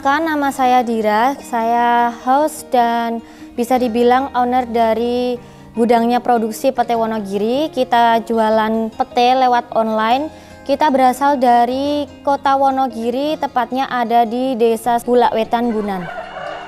Perkenalkan, nama saya Dira, saya host dan bisa dibilang owner dari gudangnya produksi pete Wonogiri. Kita jualan pete lewat online. Kita berasal dari kota Wonogiri, tepatnya ada di desa Bulakwetan, Gunan.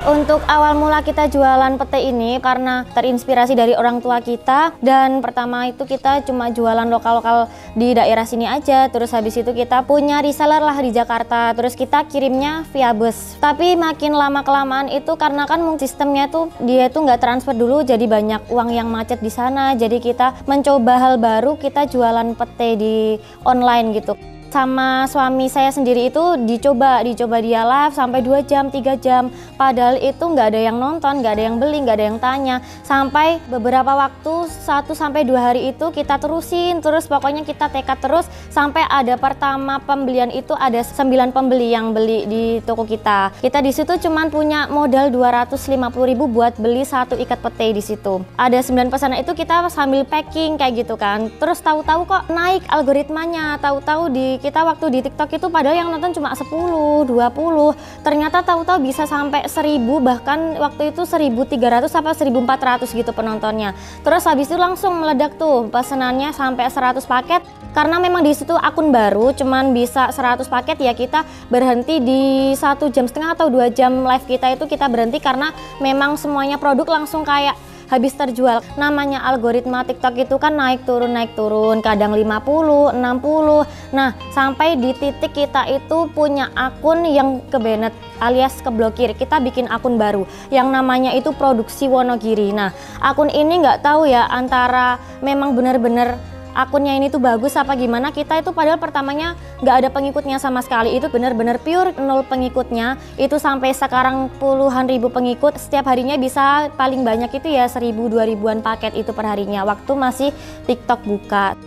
Untuk awal mula kita jualan pete ini karena terinspirasi dari orang tua kita, dan pertama itu kita cuma jualan lokal-lokal di daerah sini aja. Terus habis itu kita punya reseller lah di Jakarta, terus kita kirimnya via bus. Tapi makin lama kelamaan itu karena kan sistemnya tuh dia tuh nggak transfer dulu, jadi banyak uang yang macet di sana. Jadi kita mencoba hal baru, kita jualan pete di online gitu. Sama suami saya sendiri itu dicoba dia live sampai 2 jam, 3 jam. Padahal itu nggak ada yang nonton, nggak ada yang beli, nggak ada yang tanya. Sampai beberapa waktu, 1-2 hari itu kita terusin, terus pokoknya kita tekad terus sampai ada pertama pembelian itu ada 9 pembeli yang beli di toko kita. Kita di situ cuman punya modal 250.000 buat beli 1 ikat pete di situ. Ada 9 pesanan itu kita sambil packing kayak gitu kan. Terus tahu-tahu kok naik algoritmanya, tahu-tahu kita waktu di TikTok itu padahal yang nonton cuma 10, 20, ternyata tahu-tahu bisa sampai 1000, bahkan waktu itu 1300 sampai 1400 gitu penontonnya. Terus habis itu langsung meledak tuh pesanannya sampai 100 paket. Karena memang di situ akun baru cuman bisa 100 paket, ya kita berhenti di 1,5 jam atau 2 jam live kita itu kita berhenti karena memang semuanya produk langsung kayak habis terjual. Namanya algoritma TikTok itu kan naik turun, kadang 50, 60. Nah, sampai di titik kita itu punya akun yang kebanet alias keblokir. Kita bikin akun baru yang namanya itu Produksi Wonogiri. Nah, akun ini nggak tahu ya antara memang benar-benar akunnya ini tuh bagus apa gimana. Kita itu padahal pertamanya nggak ada pengikutnya sama sekali, itu benar-benar pure 0 pengikutnya. Itu sampai sekarang puluhan ribu pengikut, setiap harinya bisa paling banyak itu ya 1000-2000-an paket itu per harinya waktu masih TikTok buka.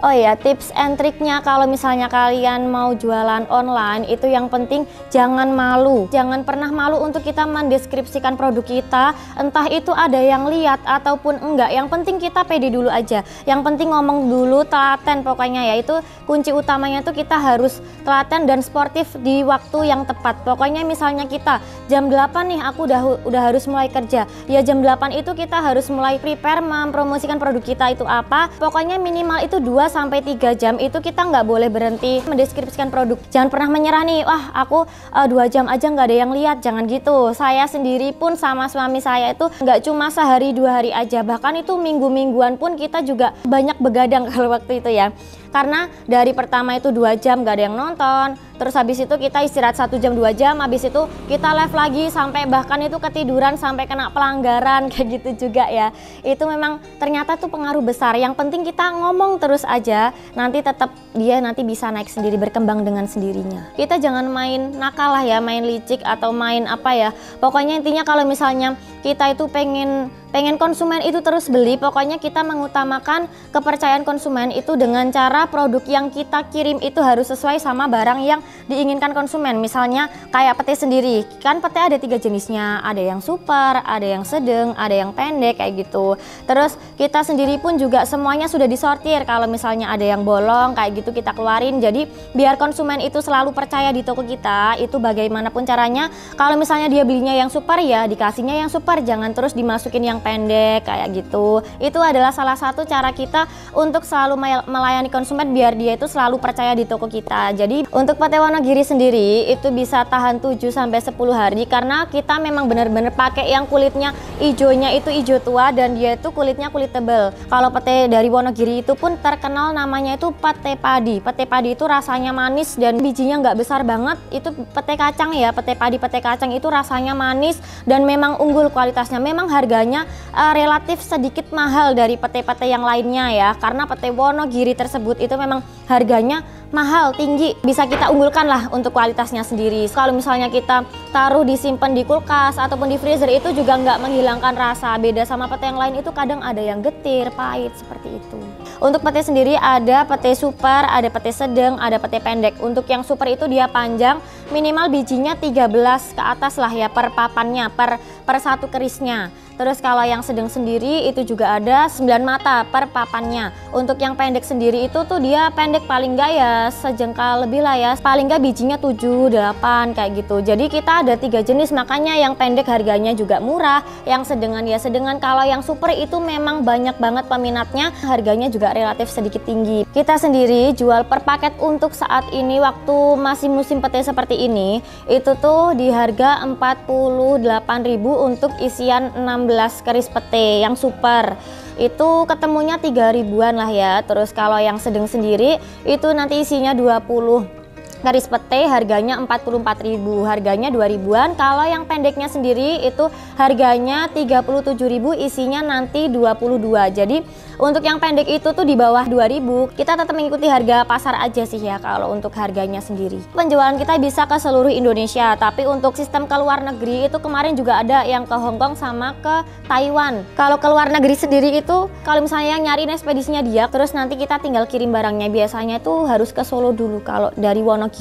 Oh ya, tips and triknya kalau misalnya kalian mau jualan online itu yang penting jangan malu. Jangan pernah malu untuk kita mendeskripsikan produk kita, entah itu ada yang lihat ataupun enggak. Yang penting kita pede dulu aja. Yang penting ngomong dulu, telaten pokoknya ya. Itu kunci utamanya tuh kita harus telaten dan sportif di waktu yang tepat. Pokoknya misalnya kita jam 8 nih aku udah harus mulai kerja. Ya jam 8 itu kita harus mulai prepare mempromosikan produk kita itu apa. Pokoknya minimal itu 2-3 jam itu kita nggak boleh berhenti mendeskripsikan produk. Jangan pernah menyerah nih, wah aku 2 jam aja nggak ada yang lihat, jangan gitu. Saya sendiri pun sama suami saya itu nggak cuma sehari 2 hari aja, bahkan itu minggu-mingguan pun kita juga banyak begadang kalau waktu itu ya. Karena dari pertama itu 2 jam nggak ada yang nonton, terus habis itu kita istirahat 1 jam 2 jam, habis itu kita live lagi sampai bahkan itu ketiduran sampai kena pelanggaran kayak gitu juga ya. Itu memang ternyata tuh pengaruh besar. Yang penting kita ngomong terus aja, nanti tetap dia nanti bisa naik sendiri, berkembang dengan sendirinya. Kita jangan main nakal lah ya, main licik atau main apa ya. Pokoknya intinya kalau misalnya kita itu pengen konsumen itu terus beli, pokoknya kita mengutamakan kepercayaan konsumen itu dengan cara produk yang kita kirim itu harus sesuai sama barang yang diinginkan konsumen. Misalnya kayak pete sendiri, kan pete ada 3 jenisnya, ada yang super, ada yang sedang, ada yang pendek kayak gitu. Terus kita sendiri pun juga semuanya sudah disortir, kalau misalnya ada yang bolong kayak gitu kita keluarin. Jadi biar konsumen itu selalu percaya di toko kita, itu bagaimanapun caranya. Kalau misalnya dia belinya yang super ya dikasihnya yang super, jangan terus dimasukin yang pendek kayak gitu. Itu adalah salah satu cara kita untuk selalu melayani konsumen biar dia itu selalu percaya di toko kita. Jadi untuk pete Wonogiri sendiri itu bisa tahan 7-10 hari karena kita memang benar-benar pakai yang kulitnya hijaunya itu hijau tua dan dia itu kulitnya kulit tebal. Kalau pete dari Wonogiri itu pun terkenal namanya itu pete padi. Pete padi itu rasanya manis dan bijinya nggak besar banget. Itu pete kacang ya, pete padi pete kacang itu rasanya manis dan memang unggul kualitasnya. Memang harganya relatif sedikit mahal dari pete-pete yang lainnya ya, karena pete Wonogiri tersebut itu memang harganya mahal, tinggi, bisa kita unggulkan lah untuk kualitasnya sendiri. Kalau misalnya kita taruh disimpan di kulkas ataupun di freezer itu juga nggak menghilangkan rasa. Beda sama pete yang lain itu kadang ada yang getir, pahit seperti itu. Untuk pete sendiri ada pete super, ada pete sedang, ada pete pendek. Untuk yang super itu dia panjang, minimal bijinya 13 ke atas lah ya per papannya, per satu kerisnya. Terus kalau yang sedang sendiri itu juga ada 9 mata per papannya. Untuk yang pendek sendiri itu tuh dia pendek paling enggak ya sejengkal lebih lah ya. Paling enggak bijinya 7, 8 kayak gitu. Jadi kita ada 3 jenis, makanya yang pendek harganya juga murah, yang sedengan ya sedengan. Kalau yang super itu memang banyak banget peminatnya, harganya juga relatif sedikit tinggi. Kita sendiri jual per paket untuk saat ini waktu masih musim pete seperti ini, itu tuh di harga 48.000 untuk isian 16 keris pete yang super. Itu ketemunya 3 ribuan lah ya. Terus kalau yang sedang sendiri itu nanti isinya 20 keris pete, harganya 44.000, harganya 2 ribuan. Kalau yang pendeknya sendiri itu harganya 37.000, isinya nanti 22. Jadi untuk yang pendek itu tuh di bawah 2.000. Kita tetap mengikuti harga pasar aja sih ya kalau untuk harganya sendiri. Penjualan kita bisa ke seluruh Indonesia, tapi untuk sistem ke luar negeri itu kemarin juga ada yang ke Hong Kong sama ke Taiwan. Kalau ke luar negeri sendiri itu kalau misalnya nyariin ekspedisinya dia, terus nanti kita tinggal kirim barangnya, biasanya itu harus ke Solo dulu kalau dari Wonogiri.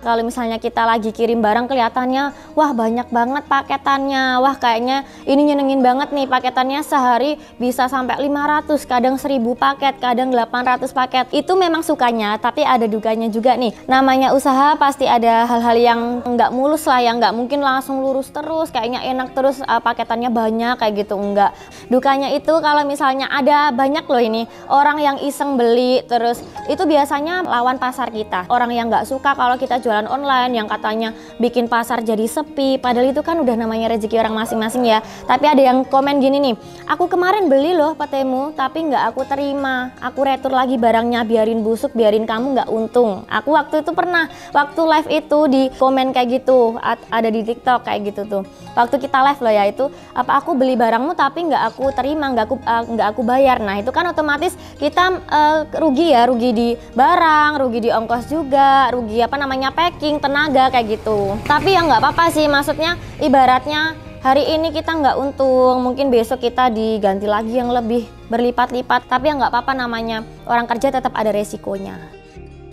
Kalau misalnya kita lagi kirim barang kelihatannya, wah banyak banget paketannya, wah kayaknya ini nyenengin banget nih, paketannya sehari bisa sampai 500, kadang 1000 paket, kadang 800 paket. Itu memang sukanya, tapi ada dukanya juga nih. Namanya usaha pasti ada hal-hal yang nggak mulus lah, yang nggak mungkin langsung lurus terus, kayaknya enak terus paketannya banyak kayak gitu, enggak. Dukanya itu kalau misalnya ada banyak loh ini, orang yang iseng beli, terus itu biasanya lawan pasar kita. Orang yang nggak suka kalau kita jual online, yang katanya bikin pasar jadi sepi, padahal itu kan udah namanya rezeki orang masing-masing ya. Tapi ada yang komen gini nih, aku kemarin beli loh petemu tapi nggak aku terima, aku retur lagi barangnya, biarin busuk, biarin kamu nggak untung. Aku waktu itu pernah, waktu live itu di komen kayak gitu, ada di TikTok kayak gitu tuh, waktu kita live loh ya, itu apa aku beli barangmu tapi nggak aku terima, nggak aku bayar. Nah itu kan otomatis kita rugi ya, rugi di barang, rugi di ongkos juga, rugi apa namanya packing, tenaga kayak gitu. Tapi ya nggak apa-apa sih, maksudnya ibaratnya hari ini kita nggak untung, mungkin besok kita diganti lagi yang lebih berlipat-lipat, tapi ya nggak apa-apa, namanya orang kerja tetap ada resikonya.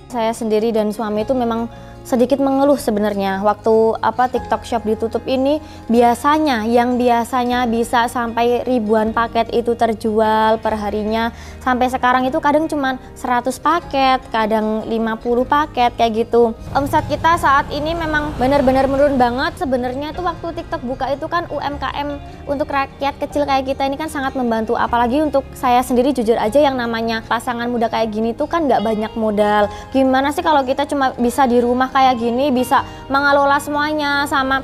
Saya sendiri dan suami itu memang sedikit mengeluh sebenarnya waktu TikTok Shop ditutup ini. Biasanya yang biasanya bisa sampai ribuan paket itu terjual per harinya, sampai sekarang itu kadang cuma 100 paket, kadang 50 paket kayak gitu. Omset kita saat ini memang benar-benar menurun banget. Sebenarnya itu waktu TikTok buka itu kan UMKM untuk rakyat kecil kayak kita ini kan sangat membantu, apalagi untuk saya sendiri. Jujur aja yang namanya pasangan muda kayak gini tuh kan nggak banyak modal. Gimana sih kalau kita cuma bisa di rumah kayak gini, bisa mengelola semuanya sama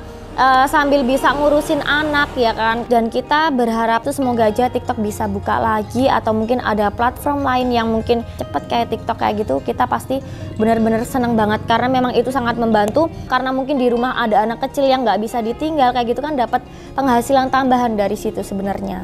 sambil bisa ngurusin anak ya kan. Dan kita berharap tuh semoga aja TikTok bisa buka lagi, atau mungkin ada platform lain yang mungkin cepet kayak TikTok kayak gitu. Kita pasti benar-benar senang banget karena memang itu sangat membantu, karena mungkin di rumah ada anak kecil yang nggak bisa ditinggal kayak gitu kan, dapat penghasilan tambahan dari situ sebenarnya.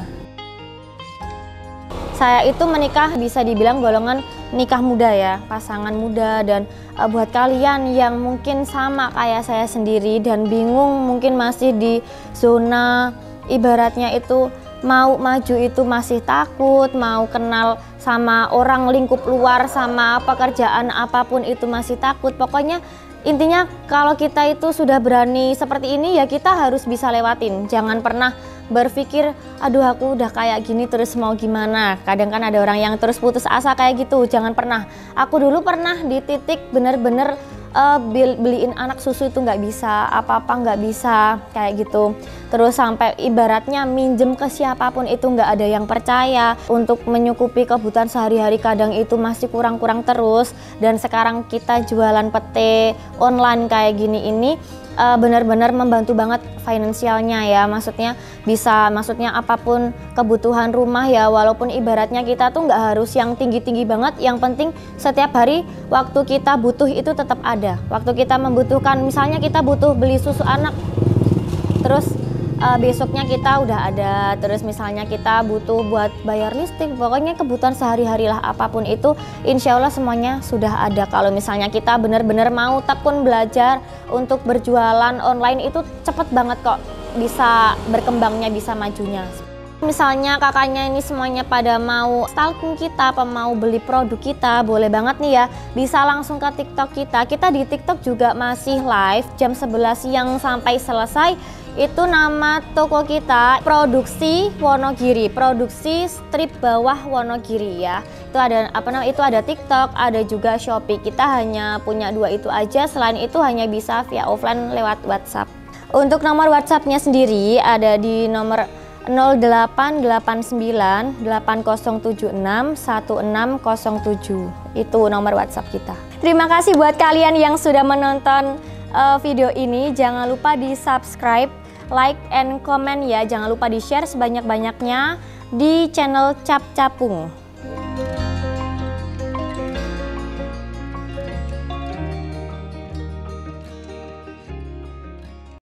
Saya itu menikah bisa dibilang golongan nikah muda ya, pasangan muda. Dan buat kalian yang mungkin sama kayak saya sendiri dan bingung, mungkin masih di zona ibaratnya itu mau maju itu masih takut, mau kenal sama orang lingkup luar, sama pekerjaan apapun itu masih takut. Pokoknya intinya kalau kita itu sudah berani seperti ini ya kita harus bisa lewatin. Jangan pernah berpikir aduh aku udah kayak gini terus mau gimana. Kadang kan ada orang yang terus putus asa kayak gitu. Jangan pernah. Aku dulu pernah di titik bener-bener beliin anak susu itu nggak bisa, apa-apa nggak bisa kayak gitu. Terus sampai ibaratnya minjem ke siapapun itu nggak ada yang percaya. Untuk menyukupi kebutuhan sehari-hari kadang itu masih kurang-kurang terus. Dan sekarang kita jualan pete online kayak gini ini benar-benar membantu banget finansialnya ya, maksudnya bisa, maksudnya apapun kebutuhan rumah ya, walaupun ibaratnya kita tuh nggak harus yang tinggi-tinggi banget, yang penting setiap hari waktu kita butuh itu tetap ada. Waktu kita membutuhkan, misalnya kita butuh beli susu anak, terus besoknya kita udah ada. Terus misalnya kita butuh buat bayar listrik, pokoknya kebutuhan sehari-hari lah apapun itu, insya Allah semuanya sudah ada. Kalau misalnya kita benar-benar mau tekun belajar untuk berjualan online itu cepet banget kok bisa berkembangnya, bisa majunya. Misalnya kakaknya ini semuanya pada mau stalking kita, apa mau beli produk kita, boleh banget nih ya, bisa langsung ke TikTok kita. Kita di TikTok juga masih live jam 11 siang sampai selesai. Itu nama toko kita Produksi Wonogiri, produksi strip bawah Wonogiri ya. Itu ada itu ada TikTok, ada juga Shopee. Kita hanya punya 2 itu aja. Selain itu hanya bisa via offline lewat WhatsApp. Untuk nomor WhatsApp-nya sendiri ada di nomor 0889 8076 1607. Itu nomor WhatsApp kita. Terima kasih buat kalian yang sudah menonton video ini. Jangan lupa di subscribe, like, and comment ya. Jangan lupa di share sebanyak-banyaknya di channel Cap Capung.